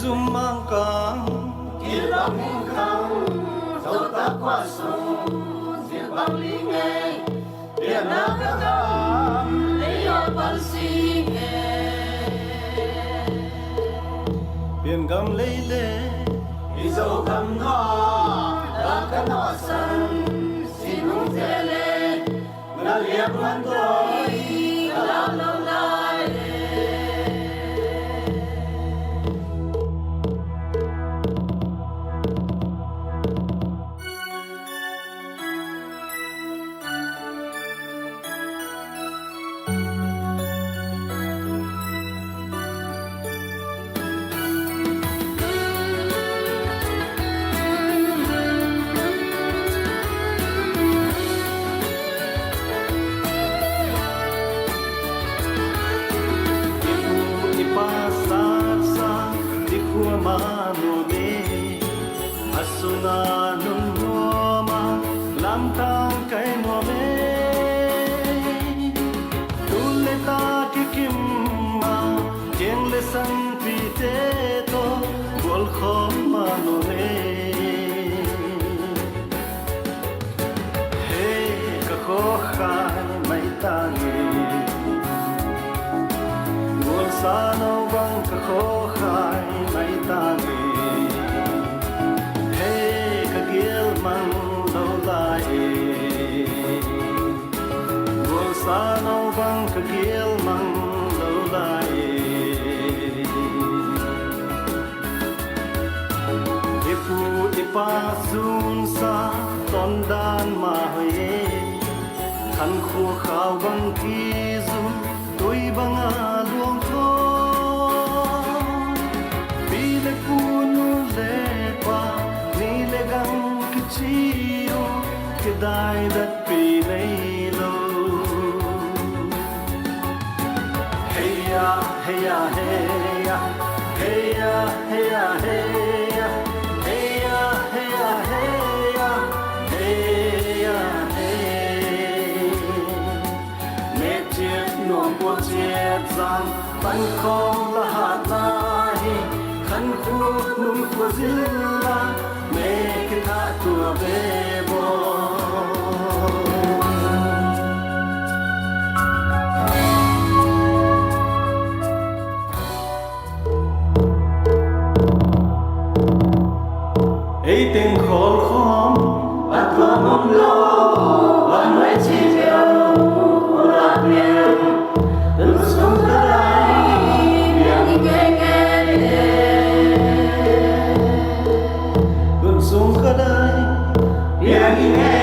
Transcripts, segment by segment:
zoom mang càng Kilang không dẫu ta qua sông diệt bằng lý nghề biển nào các nam lấy ở bằng si nghề biển gầm lấy lệ đi dẫu cầm nó đã cắn họ sân xin hùng dễ lệ ngã liệp vẫn tôi đã làm lâu lại Asuna nung noma lam tang kai nome tulle ta kikim ma jen le sang pi te to gol khom ma no ne hey ka kho khai mai ta ni gol sa no bang ka kho khai mai ta ni sa nâu băng ka kiel mang lâu lại ipu ipa sun sa ton dan ma hoye khăn khu khao băng ki zum tôi băng a luong tho bi le pu nu le pa ni le gang ki chi o ke dai dat pi nei lo hey ya hey ya hey ya hey ya hey ya hey ya hey ya hey ya hey ya hey ne chiết nuông qua chiết giang bắn không là hạt nahi khăn khu nung qua zilla me cái thà tua về bo ấy tiếng khol khom bắt tua mông lô bắt mấy chi phiêu lạc miền từng sông ta lại miền nghe nghe từng sông khơi miền nghe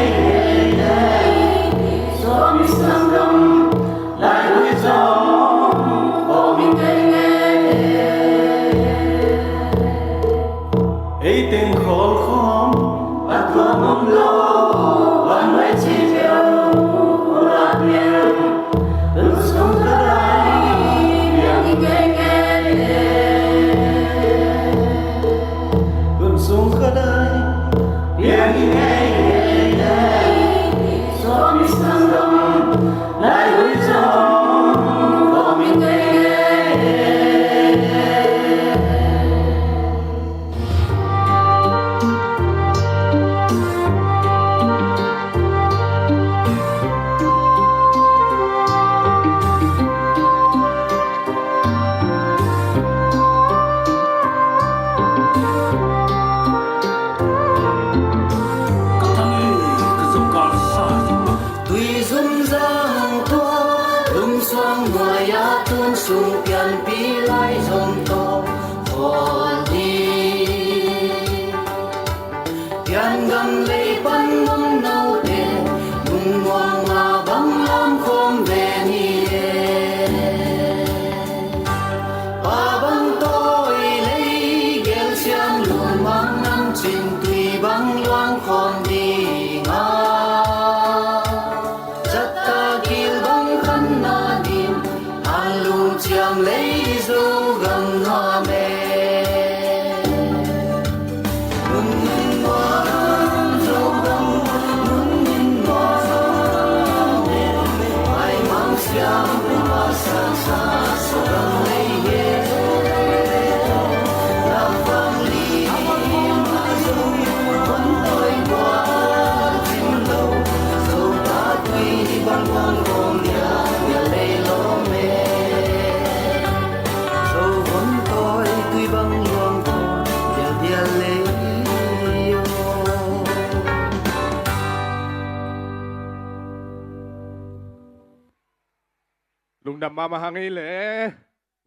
lung đam ma hangi le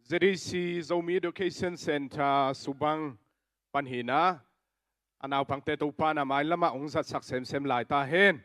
ZDC Zomi Education Center Subang Panhina anau pangte to pa na mai lama ong zat sak sem sem lai ta hen